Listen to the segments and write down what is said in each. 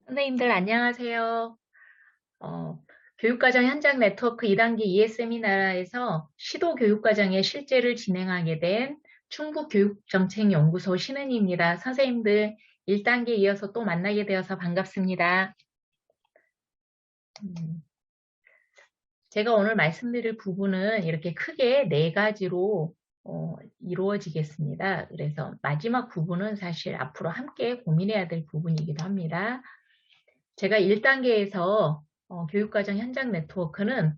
선생님들 안녕하세요. 어, 교육과정 현장 네트워크 2단계 ES세미나에서 시도교육과정의 실제를 진행하게 된 충북교육정책연구소 신은희입니다. 선생님들 1단계 이어서 또 만나게 되어서 반갑습니다. 음, 제가 오늘 말씀드릴 부분은 이렇게 크게 네 가지로 이루어지겠습니다. 그래서 마지막 부분은 사실 앞으로 함께 고민해야 될 부분이기도 합니다. 제가 1단계에서 교육과정 현장 네트워크는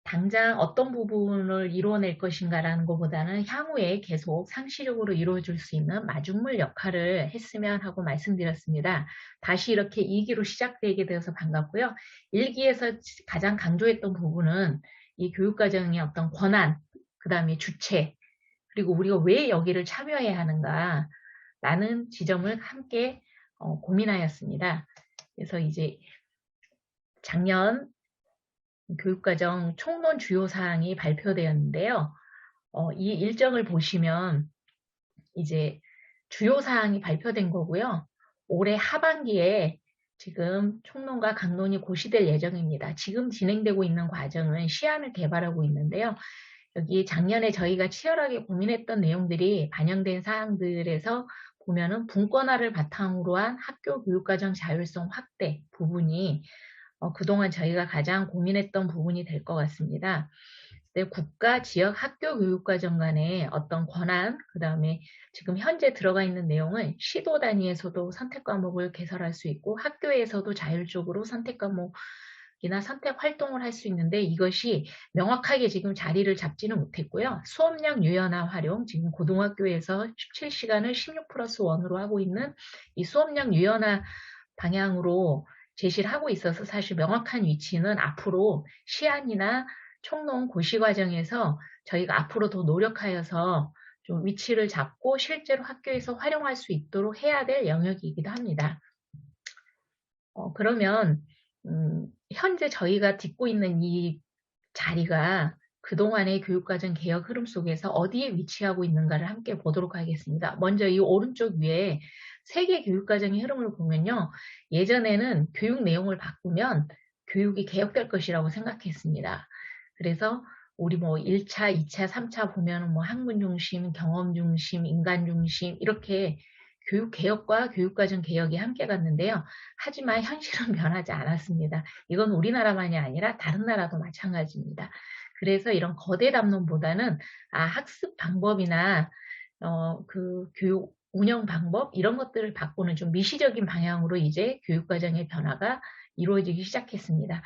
당장 어떤 부분을 이루어낼 것인가라는 것보다는 향후에 계속 상시적으로 이루어질 수 있는 마중물 역할을 했으면 하고 말씀드렸습니다. 다시 이렇게 2기로 시작되게 되어서 반갑고요. 1기에서 가장 강조했던 부분은 이 교육과정의 어떤 권한, 그 다음에 주체, 그리고 우리가 왜 여기를 참여해야 하는가 라는 지점을 함께 고민하였습니다. 그래서 이제 작년 교육과정 총론 주요 사항이 발표되었는데요. 이 일정을 보시면 이제 주요 사항이 발표된 거고요. 올해 하반기에 지금 총론과 강론이 고시될 예정입니다. 지금 진행되고 있는 과정은 시안을 개발하고 있는데요. 여기 작년에 저희가 치열하게 고민했던 내용들이 반영된 사항들에서 보면은 분권화를 바탕으로 한 학교 교육과정 자율성 확대 부분이 그동안 저희가 가장 고민했던 부분이 될 것 같습니다. 네, 국가, 지역, 학교 교육과정 간의 어떤 권한, 그 다음에 지금 현재 들어가 있는 내용은 시도 단위에서도 선택 과목을 개설할 수 있고 학교에서도 자율적으로 선택 과목이나 선택 활동을 할 수 있는데 이것이 명확하게 지금 자리를 잡지는 못했고요. 수업량 유연화 활용, 지금 고등학교에서 17시간을 16 플러스 1으로 하고 있는 이 수업량 유연화 방향으로 제시를 하고 있어서 사실 명확한 위치는 앞으로 시안이나 총론 고시 과정에서 저희가 앞으로 더 노력하여서 좀 위치를 잡고 실제로 학교에서 활용할 수 있도록 해야 될 영역이기도 합니다. 그러면 현재 저희가 딛고 있는 이 자리가 그동안의 교육과정 개혁 흐름 속에서 어디에 위치하고 있는가를 함께 보도록 하겠습니다. 먼저 이 오른쪽 위에 세계 교육과정의 흐름을 보면요. 예전에는 교육 내용을 바꾸면 교육이 개혁될 것이라고 생각했습니다. 그래서 우리 뭐 1차, 2차, 3차 보면은 뭐 학문 중심, 경험 중심, 인간 중심 이렇게 교육 개혁과 교육과정 개혁이 함께 갔는데요. 하지만 현실은 변하지 않았습니다. 이건 우리나라만이 아니라 다른 나라도 마찬가지입니다. 그래서 이런 거대 담론보다는 학습 방법이나 그 교육 운영 방법 이런 것들을 바꾸는 좀 미시적인 방향으로 이제 교육과정의 변화가 이루어지기 시작했습니다.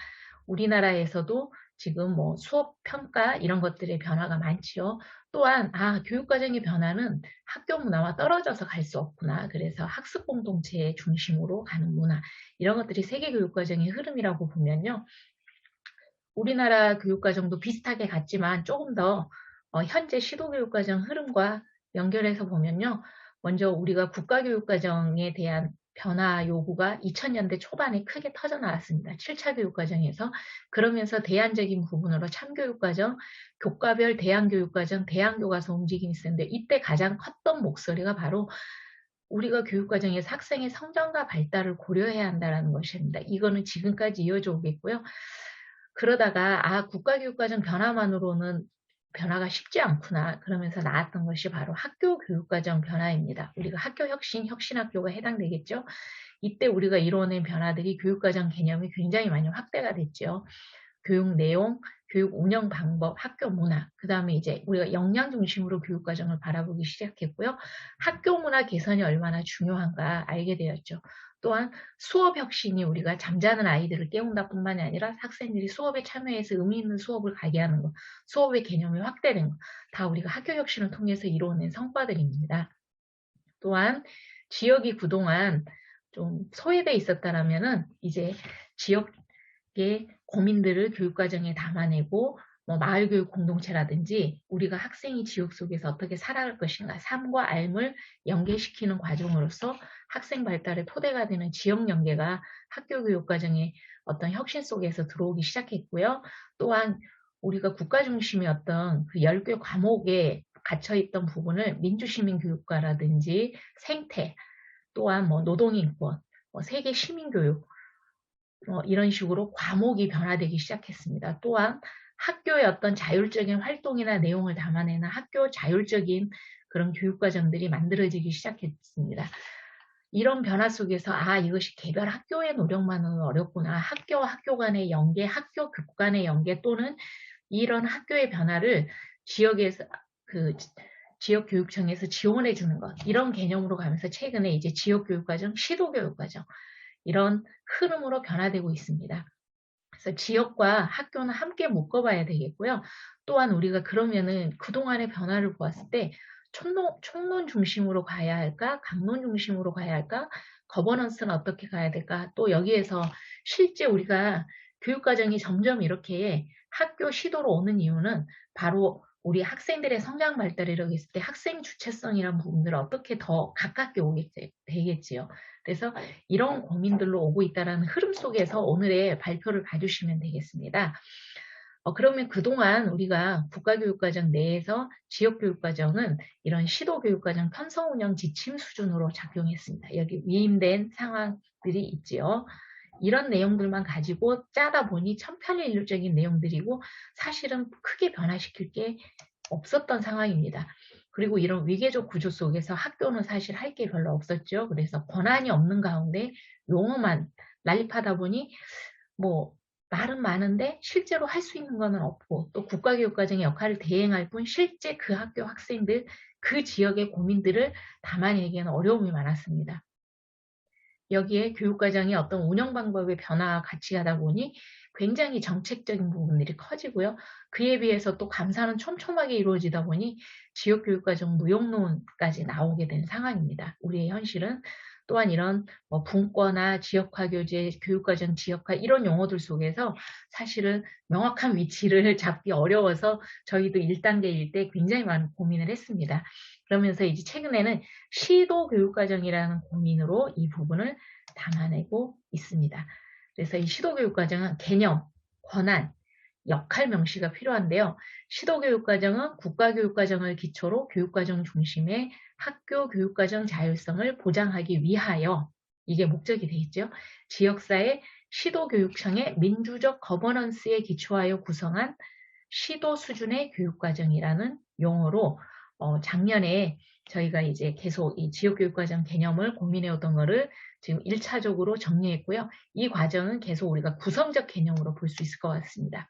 우리나라에서도 지금 뭐 수업 평가 이런 것들의 변화가 많지요. 또한 교육과정의 변화는 학교 문화와 떨어져서 갈 수 없구나. 그래서 학습 공동체 중심으로 가는 문화 이런 것들이 세계 교육과정의 흐름이라고 보면요. 우리나라 교육과정도 비슷하게 갔지만 조금 더 현재 시도교육과정 흐름과 연결해서 보면요. 먼저 우리가 국가교육과정에 대한 변화 요구가 2000년대 초반에 크게 터져나왔습니다. 7차 교육과정에서. 그러면서 대안적인 부분으로 참교육과정, 교과별 대안교육과정, 대안교과서 움직임이 있었는데 이때 가장 컸던 목소리가 바로 우리가 교육과정에서 학생의 성장과 발달을 고려해야 한다는 것입니다. 이거는 지금까지 이어져 오겠고요. 그러다가 국가교육과정 변화만으로는 변화가 쉽지 않구나. 그러면서 나왔던 것이 바로 학교 교육과정 변화입니다. 우리가 학교 혁신, 혁신학교가 해당되겠죠. 이때 우리가 이루어낸 변화들이 교육과정 개념이 굉장히 많이 확대가 됐죠. 교육 내용, 교육 운영 방법, 학교 문화, 그 다음에 이제 우리가 역량 중심으로 교육과정을 바라보기 시작했고요. 학교 문화 개선이 얼마나 중요한가 알게 되었죠. 또한 수업 혁신이 우리가 잠자는 아이들을 깨운다 뿐만이 아니라 학생들이 수업에 참여해서 의미 있는 수업을 가게 하는 것, 수업의 개념이 확대된 것, 다 우리가 학교 혁신을 통해서 이루어낸 성과들입니다. 또한 지역이 그동안 좀 소외돼 있었다라면은 이제 지역의 고민들을 교육과정에 담아내고 뭐 마을교육 공동체라든지 우리가 학생이 지역 속에서 어떻게 살아갈 것인가 삶과 삶을 연계시키는 과정으로서 학생 발달의 토대가 되는 지역 연계가 학교 교육과정의 어떤 혁신 속에서 들어오기 시작했고요. 또한 우리가 국가 중심이었던 그 10개 과목에 갇혀있던 부분을 민주시민교육과라든지 생태, 또한 뭐 노동인권, 세계 시민교육, 이런 식으로 과목이 변화되기 시작했습니다. 또한 학교의 어떤 자율적인 활동이나 내용을 담아내는 학교 자율적인 그런 교육과정들이 만들어지기 시작했습니다. 이런 변화 속에서 이것이 개별 학교의 노력만으로는 어렵구나. 학교와 학교 간의 연계, 학교 급 간의 연계 또는 이런 학교의 변화를 지역에서 지역교육청에서 지원해 주는 것, 이런 개념으로 가면서 최근에 이제 지역교육과정, 시도교육과정 이런 흐름으로 변화되고 있습니다. 그래서 지역과 학교는 함께 묶어봐야 되겠고요. 또한 우리가 그러면은 그동안의 변화를 보았을 때 총론 중심으로 가야 할까? 강론 중심으로 가야 할까? 거버넌스는 어떻게 가야 될까? 또 여기에서 실제 우리가 교육과정이 점점 이렇게 학교 시도로 오는 이유는 바로 우리 학생들의 성장 발달이라고 했을 때 학생 주체성이라는 부분들을 어떻게 더 가깝게 오게 되겠지요. 그래서 이런 고민들로 오고 있다는 흐름 속에서 오늘의 발표를 봐주시면 되겠습니다. 그러면 그동안 우리가 국가교육과정 내에서 지역교육과정은 이런 시도교육과정 편성운영 지침 수준으로 작용했습니다. 여기 위임된 상황들이 있지요. 이런 내용들만 가지고 짜다 보니 천편일률적인 내용들이고 사실은 크게 변화시킬 게 없었던 상황입니다. 그리고 이런 위계적 구조 속에서 학교는 사실 할 게 별로 없었죠. 그래서 권한이 없는 가운데 용어만 난립하다 보니 말은 많은데 실제로 할 수 있는 거는 없고 또 국가교육과정의 역할을 대행할 뿐 실제 그 학교 학생들, 그 지역의 고민들을 담아내기에는 어려움이 많았습니다. 여기에 교육과정이 어떤 운영 방법의 변화와 같이 가다 보니 굉장히 정책적인 부분들이 커지고요. 그에 비해서 또 감사는 촘촘하게 이루어지다 보니 지역교육과정 무용론까지 나오게 된 상황입니다. 우리의 현실은 또한 이런 분과나 지역화 교재, 교육과정 지역화 이런 용어들 속에서 사실은 명확한 위치를 잡기 어려워서 저희도 1단계일 때 굉장히 많은 고민을 했습니다. 그러면서 이제 최근에는 시도교육과정이라는 고민으로 이 부분을 담아내고 있습니다. 그래서 이 시도교육과정은 개념, 권한, 역할 명시가 필요한데요. 시도교육과정은 국가교육과정을 기초로 교육과정 중심의 학교 교육과정 자율성을 보장하기 위하여 이게 목적이 되어 있죠. 지역사회 시도교육청의 민주적 거버넌스에 기초하여 구성한 시도 수준의 교육과정이라는 용어로 작년에 저희가 이제 계속 이 지역교육과정 개념을 고민해 오던 거를 지금 1차적으로 정리했고요. 이 과정은 계속 우리가 구성적 개념으로 볼 수 있을 것 같습니다.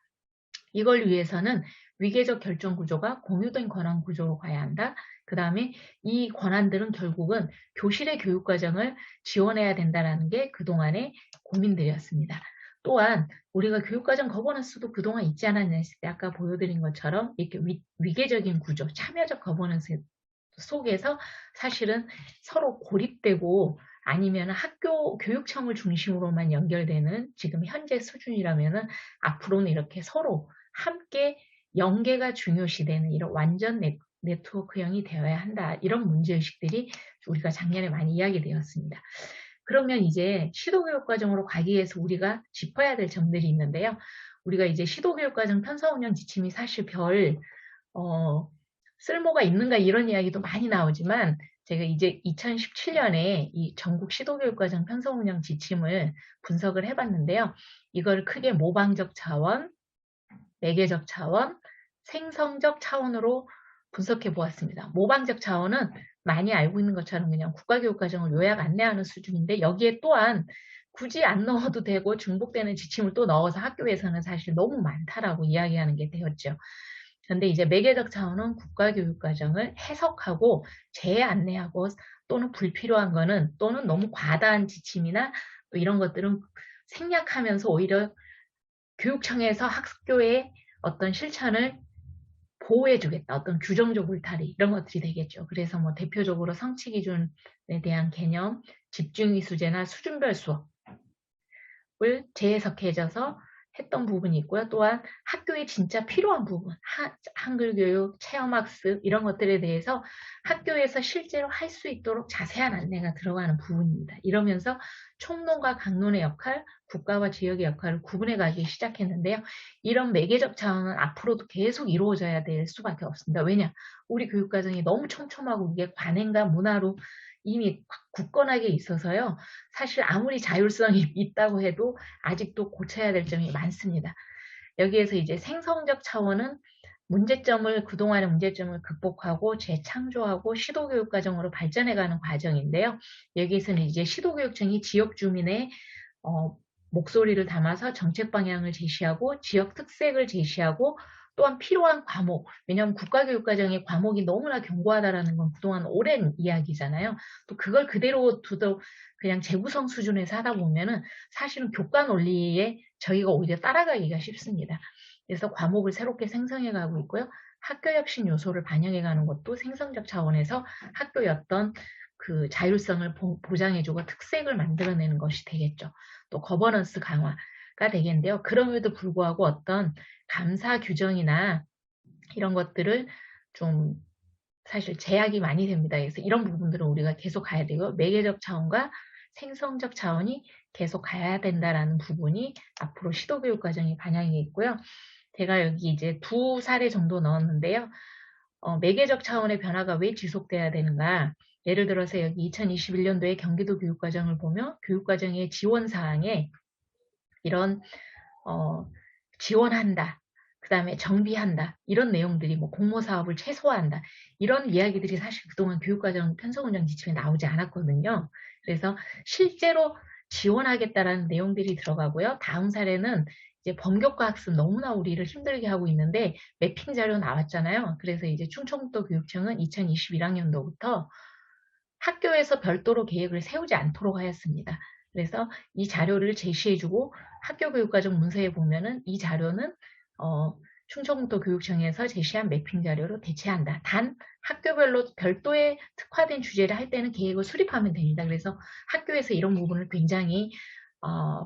이걸 위해서는 위계적 결정 구조가 공유된 권한 구조로 가야 한다. 그 다음에 이 권한들은 결국은 교실의 교육과정을 지원해야 된다는 게 그동안의 고민들이었습니다. 또한 우리가 교육과정 거버넌스도 그동안 있지 않았냐 했을 때 아까 보여드린 것처럼 이렇게 위계적인 구조, 참여적 거버넌스 속에서 사실은 서로 고립되고 아니면 학교 교육청을 중심으로만 연결되는 지금 현재 수준이라면은 앞으로는 이렇게 서로 함께 연계가 중요시되는 이런 완전 네트워크형이 되어야 한다. 이런 문제의식들이 우리가 작년에 많이 이야기되었습니다. 그러면 이제 시도교육과정으로 가기 위해서 우리가 짚어야 될 점들이 있는데요. 우리가 이제 시도교육과정 편성운영 지침이 사실 쓸모가 있는가 이런 이야기도 많이 나오지만 제가 이제 2017년에 이 전국 시도교육과정 편성운영 지침을 분석을 해봤는데요. 이걸 크게 모방적 차원, 매개적 차원, 생성적 차원으로 분석해 보았습니다. 모방적 차원은 많이 알고 있는 것처럼 그냥 국가교육과정을 요약 안내하는 수준인데 여기에 또한 굳이 안 넣어도 되고 중복되는 지침을 또 넣어서 학교에서는 사실 너무 많다라고 이야기하는 게 되었죠. 그런데 이제 매개적 차원은 국가교육과정을 해석하고 재안내하고 또는 불필요한 거는 또는 너무 과다한 지침이나 또 이런 것들은 생략하면서 오히려 교육청에서 학교의 어떤 실천을 보호해주겠다. 어떤 규정적 울타리 이런 것들이 되겠죠. 그래서 대표적으로 성취 기준에 대한 개념, 집중위 수제나 수준별 수업을 재해석해줘서 했던 부분이 있고요. 또한 학교에 진짜 필요한 부분, 한글 교육, 체험학습 이런 것들에 대해서 학교에서 실제로 할 수 있도록 자세한 안내가 들어가는 부분입니다. 이러면서 총론과 강론의 역할, 국가와 지역의 역할을 구분해 가기 시작했는데요. 이런 매개적 차원은 앞으로도 계속 이루어져야 될 수밖에 없습니다. 왜냐? 우리 교육과정이 너무 촘촘하고 이게 관행과 문화로 이미 굳건하게 있어서요. 사실 아무리 자율성이 있다고 해도 아직도 고쳐야 될 점이 많습니다. 여기에서 이제 생성적 차원은 그동안의 문제점을 극복하고 재창조하고 시도교육 과정으로 발전해가는 과정인데요. 여기에서는 이제 시도교육청이 지역 주민의 목소리를 담아서 정책 방향을 제시하고 지역 특색을 제시하고 또한 필요한 과목, 왜냐하면 국가교육과정의 과목이 너무나 견고하다라는 건 그동안 오랜 이야기잖아요. 또 그걸 그대로 두도 그냥 재구성 수준에서 하다 보면은 사실은 교과 논리에 저희가 오히려 따라가기가 쉽습니다. 그래서 과목을 새롭게 생성해 가고 있고요. 학교 혁신 요소를 반영해 가는 것도 생성적 차원에서 학교의 어떤 그 자율성을 보장해주고 특색을 만들어내는 것이 되겠죠. 또 거버넌스 강화가 되겠는데요. 그럼에도 불구하고 어떤 감사 규정이나 이런 것들을 좀 사실 제약이 많이 됩니다. 그래서 이런 부분들은 우리가 계속 가야 되고 매개적 차원과 생성적 차원이 계속 가야 된다라는 부분이 앞으로 시도교육 과정에 반영이 있고요. 제가 여기 이제 2사례 정도 넣었는데요. 매개적 차원의 변화가 왜 지속돼야 되는가? 예를 들어서 여기 2021년도에 경기도 교육과정을 보면 교육과정의 지원사항에 이런 지원한다. 그 다음에 정비한다. 이런 내용들이 뭐 공모사업을 최소화한다. 이런 이야기들이 사실 그동안 교육과정 편성운영 지침에 나오지 않았거든요. 그래서 실제로 지원하겠다라는 내용들이 들어가고요. 다음 사례는 이제 범교과 학습 너무나 우리를 힘들게 하고 있는데 매핑 자료 나왔잖아요. 그래서 이제 충청북도 교육청은 2021학년도부터 학교에서 별도로 계획을 세우지 않도록 하였습니다. 그래서 이 자료를 제시해주고 학교교육과정 문서에 보면은 이 자료는 충청북도 교육청에서 제시한 매핑 자료로 대체한다. 단 학교별로 별도의 특화된 주제를 할 때는 계획을 수립하면 됩니다. 그래서 학교에서 이런 부분을 굉장히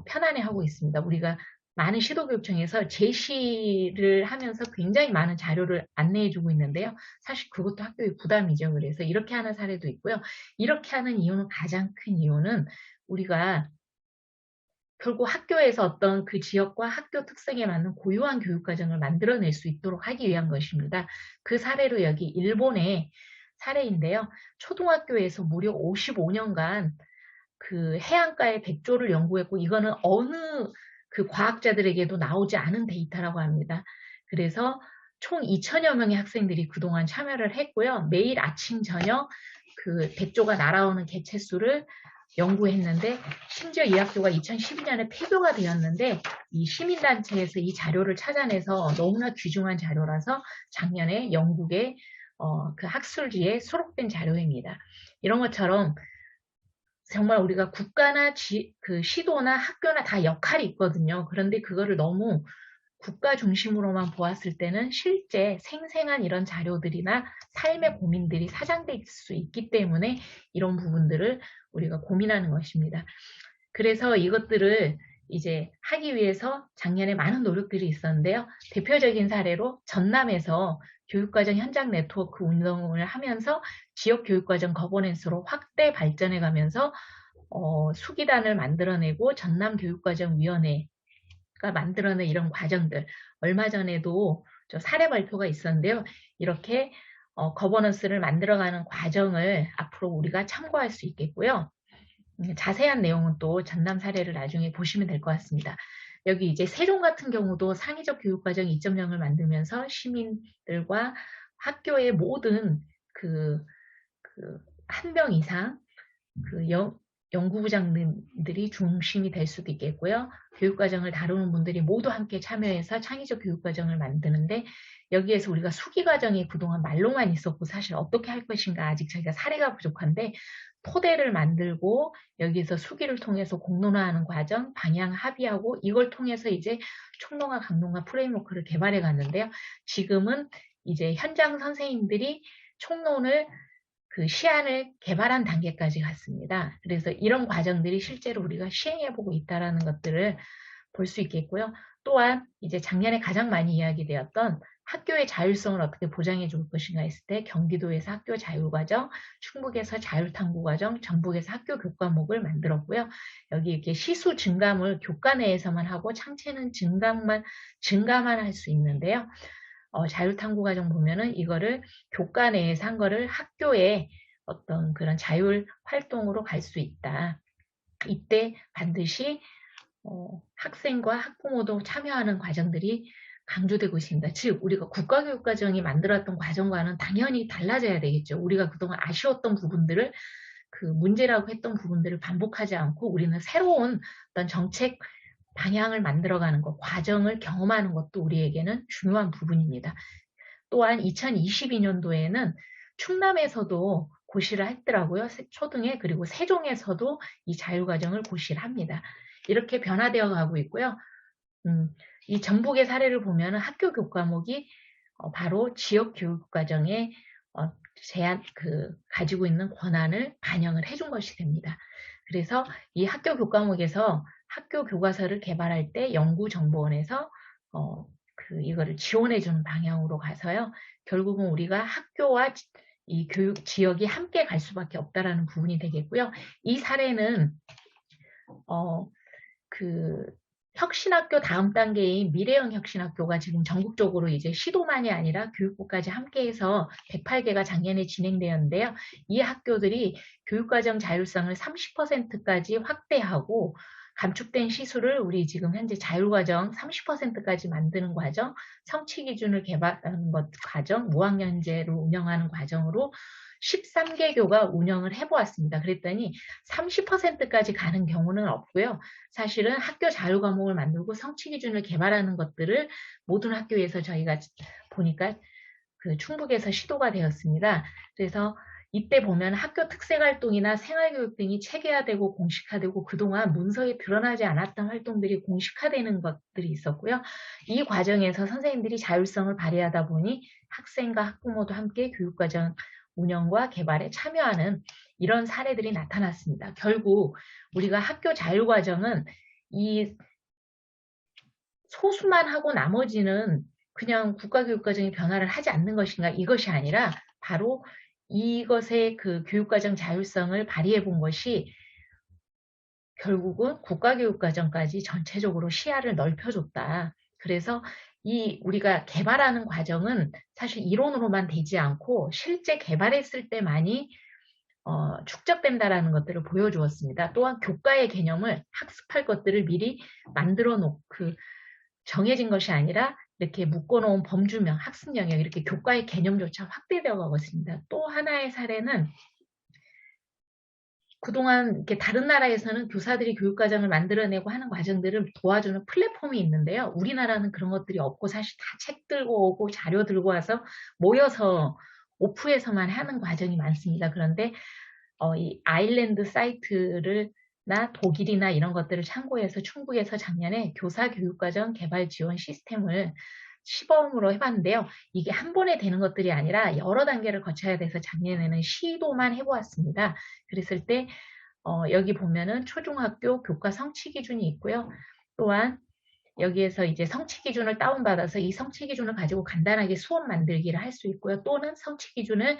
편안해하고 있습니다. 우리가 많은 시도교육청에서 제시를 하면서 굉장히 많은 자료를 안내해주고 있는데요. 사실 그것도 학교의 부담이죠. 그래서 이렇게 하는 사례도 있고요. 이렇게 하는 이유는 가장 큰 이유는 우리가 결국 학교에서 어떤 그 지역과 학교 특성에 맞는 고유한 교육과정을 만들어낼 수 있도록 하기 위한 것입니다. 그 사례로 여기 일본의 사례인데요. 초등학교에서 무려 55년간 그 해안가의 백조를 연구했고 이거는 어느 그 과학자들에게도 나오지 않은 데이터라고 합니다. 그래서 총 2천여 명의 학생들이 그동안 참여를 했고요. 매일 아침 저녁 그 백조가 날아오는 개체수를 연구했는데 심지어 이 학교가 2012년에 폐교가 되었는데 이 시민단체에서 이 자료를 찾아내서 너무나 귀중한 자료라서 작년에 영국의 그 학술지에 수록된 자료입니다. 이런 것처럼 정말 우리가 국가나 그 시도나 학교나 다 역할이 있거든요. 그런데 그거를 너무 국가 중심으로만 보았을 때는 실제 생생한 이런 자료들이나 삶의 고민들이 사장될 수 있기 때문에 이런 부분들을 우리가 고민하는 것입니다. 그래서 이것들을 이제 하기 위해서 작년에 많은 노력들이 있었는데요. 대표적인 사례로 전남에서 교육과정 현장 네트워크 운동을 하면서 지역 교육과정 거버넌스로 확대 발전해 가면서 수기단을 만들어내고 전남교육과정위원회가 만들어낸 이런 과정들 얼마 전에도 저 사례 발표가 있었는데요. 이렇게 거버넌스를 만들어가는 과정을 앞으로 우리가 참고할 수 있겠고요. 자세한 내용은 또 전남 사례를 나중에 보시면 될 것 같습니다. 여기 이제 세종 같은 경우도 상위적 교육과정 2.0을 만들면서 시민들과 학교의 모든 한 명 이상 연구부장님들이 중심이 될 수도 있겠고요. 교육과정을 다루는 분들이 모두 함께 참여해서 창의적 교육과정을 만드는데 여기에서 우리가 수기과정이 그동안 말로만 있었고 사실 어떻게 할 것인가 아직 저희가 사례가 부족한데 토대를 만들고 여기서 수기를 통해서 공론화하는 과정, 방향 합의하고 이걸 통해서 이제 총론화, 강론화 프레임워크를 개발해 갔는데요. 지금은 이제 현장 선생님들이 총론을 그 시안을 개발한 단계까지 갔습니다. 그래서 이런 과정들이 실제로 우리가 시행해보고 있다는 것들을 볼 수 있겠고요. 또한 이제 작년에 가장 많이 이야기되었던 학교의 자율성을 어떻게 보장해 줄 것인가 했을 때 경기도에서 학교 자율과정, 충북에서 자율탐구과정, 전북에서 학교 교과목을 만들었고요. 여기 이렇게 시수 증감을 교과 내에서만 하고 창체는 증가만 할 수 있는데요. 자율탐구과정 보면은 이거를 교과 내에서 한 거를 학교에 어떤 그런 자율 활동으로 갈 수 있다. 이때 반드시 학생과 학부모도 참여하는 과정들이 강조되고 있습니다. 즉 우리가 국가교육과정이 만들었던 과정과는 당연히 달라져야 되겠죠. 우리가 그동안 아쉬웠던 부분들을 그 문제라고 했던 부분들을 반복하지 않고 우리는 새로운 어떤 정책 방향을 만들어가는 것, 과정을 경험하는 것도 우리에게는 중요한 부분입니다. 또한 2022년도에는 충남에서도 고시를 했더라고요. 초등에 그리고 세종에서도 이 자율과정을 고시를 합니다. 이렇게 변화되어 가고 있고요. 이 전북의 사례를 보면 학교 교과목이 바로 지역교육과정에 가지고 있는 권한을 반영을 해준 것이 됩니다. 그래서 이 학교 교과목에서 학교 교과서를 개발할 때 연구정보원에서 이거를 지원해주는 방향으로 가서요. 결국은 우리가 학교와 이 교육 지역이 함께 갈 수밖에 없다라는 부분이 되겠고요. 이 사례는 혁신학교 다음 단계인 미래형 혁신학교가 지금 전국적으로 이제 시도만이 아니라 교육부까지 함께해서 108개가 작년에 진행되었는데요. 이 학교들이 교육과정 자율성을 30%까지 확대하고 감축된 시수를 우리 지금 현재 자율과정 30%까지 만드는 과정, 성취 기준을 개발하는 것 과정, 무학년제로 운영하는 과정으로 13개교가 운영을 해보았습니다. 그랬더니 30%까지 가는 경우는 없고요. 사실은 학교 자율 과목을 만들고 성취 기준을 개발하는 것들을 모든 학교에서 저희가 보니까 충북에서 시도가 되었습니다. 그래서 이때 보면 학교 특색 활동이나 생활교육 등이 체계화되고 공식화되고 그동안 문서에 드러나지 않았던 활동들이 공식화되는 것들이 있었고요. 이 과정에서 선생님들이 자율성을 발휘하다 보니 학생과 학부모도 함께 교육과정 운영과 개발에 참여하는 이런 사례들이 나타났습니다. 결국 우리가 학교 자율과정은 이 소수만 하고 나머지는 그냥 국가교육과정이 변화를 하지 않는 것인가, 이것이 아니라 바로 이것의 교육과정 자율성을 발휘해 본 것이 결국은 국가교육과정까지 전체적으로 시야를 넓혀줬다. 그래서 우리가 개발하는 과정은 사실 이론으로만 되지 않고 실제 개발했을 때만이 축적된다라는 것들을 보여주었습니다. 또한 교과의 개념을 학습할 것들을 미리 만들어 정해진 것이 아니라 이렇게 묶어놓은 범주명, 학습 영역, 이렇게 교과의 개념조차 확대되어 가고 있습니다. 또 하나의 사례는 그동안 이렇게 다른 나라에서는 교사들이 교육과정을 만들어내고 하는 과정들을 도와주는 플랫폼이 있는데요. 우리나라는 그런 것들이 없고 사실 다 책 들고 오고 자료 들고 와서 모여서 오프에서만 하는 과정이 많습니다. 그런데 이 아일랜드 사이트나 독일이나 이런 것들을 참고해서 충북에서 작년에 교사 교육과정 개발 지원 시스템을 시범으로 해봤는데요. 이게 한 번에 되는 것들이 아니라 여러 단계를 거쳐야 돼서 작년에는 시도만 해보았습니다. 그랬을 때 여기 보면은 초중학교 교과 성취 기준이 있고요. 또한 여기에서 이제 성취 기준을 다운받아서 이 성취 기준을 가지고 간단하게 수업 만들기를 할 수 있고요. 또는 성취 기준을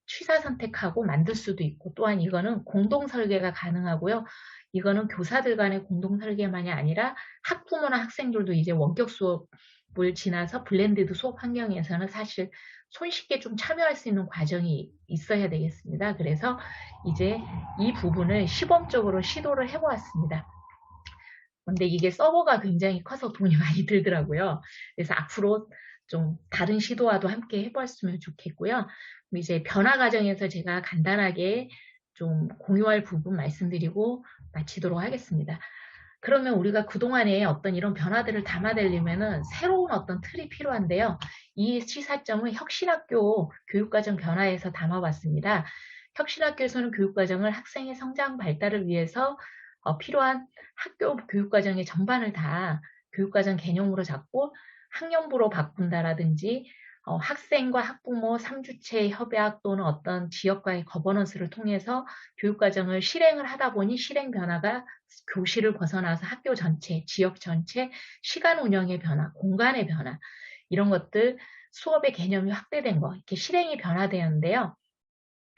취사 선택하고 만들 수도 있고, 또한 이거는 공동 설계가 가능하고요. 이거는 교사들 간의 공동 설계만이 아니라 학부모나 학생들도 이제 원격 수업을 지나서 블렌디드 수업 환경에서는 사실 손쉽게 좀 참여할 수 있는 과정이 있어야 되겠습니다. 그래서 이제 이 부분을 시범적으로 시도를 해보았습니다. 근데 이게 서버가 굉장히 커서 돈이 많이 들더라고요. 그래서 앞으로 좀 다른 시도와도 함께 해봤으면 좋겠고요. 이제 변화 과정에서 제가 간단하게 좀 공유할 부분 말씀드리고 마치도록 하겠습니다. 그러면 우리가 그동안에 어떤 이런 변화들을 담아내려면은 새로운 어떤 틀이 필요한데요. 이 시사점은 혁신학교 교육과정 변화에서 담아봤습니다. 혁신학교에서는 교육과정을 학생의 성장 발달을 위해서 필요한 학교 교육과정의 전반을 다 교육과정 개념으로 잡고 학년부로 바꾼다라든지 학생과 학부모 3주체 협약 또는 어떤 지역과의 거버넌스를 통해서 교육과정을 실행을 하다 보니 실행 변화가 교실을 벗어나서 학교 전체, 지역 전체, 시간 운영의 변화, 공간의 변화, 이런 것들, 수업의 개념이 확대된 거, 이렇게 실행이 변화되었는데요.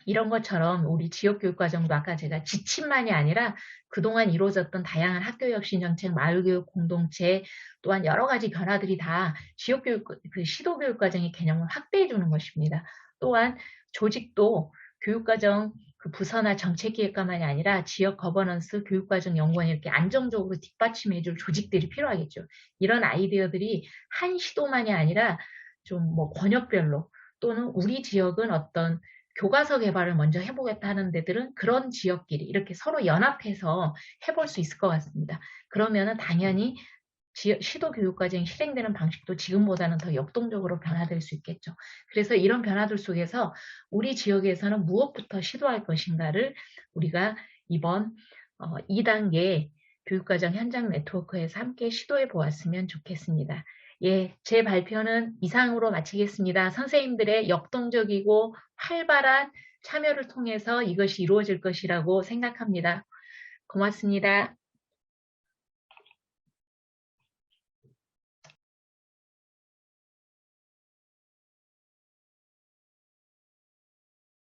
이런 것처럼 우리 지역교육과정도 아까 제가 지침만이 아니라 그동안 이루어졌던 다양한 학교혁신정책, 마을교육 공동체, 또한 여러 가지 변화들이 다 지역교육, 시도교육과정의 개념을 확대해 주는 것입니다. 또한 조직도 교육과정 그 부서나 정책기획과만이 아니라 지역 거버넌스, 교육과정 연구원 이렇게 안정적으로 뒷받침해줄 조직들이 필요하겠죠. 이런 아이디어들이 한 시도만이 아니라 좀 뭐 권역별로 또는 우리 지역은 어떤 교과서 개발을 먼저 해보겠다 하는 데들은 그런 지역끼리 이렇게 서로 연합해서 해볼 수 있을 것 같습니다. 그러면은 당연히 시도교육과정이 실행되는 방식도 지금보다는 더 역동적으로 변화될 수 있겠죠. 그래서 이런 변화들 속에서 우리 지역에서는 무엇부터 시도할 것인가를 우리가 이번 2단계 교육과정 현장 네트워크에서 함께 시도해 보았으면 좋겠습니다. 예, 제 발표는 이상으로 마치겠습니다. 선생님들의 역동적이고 활발한 참여를 통해서 이것이 이루어질 것이라고 생각합니다. 고맙습니다.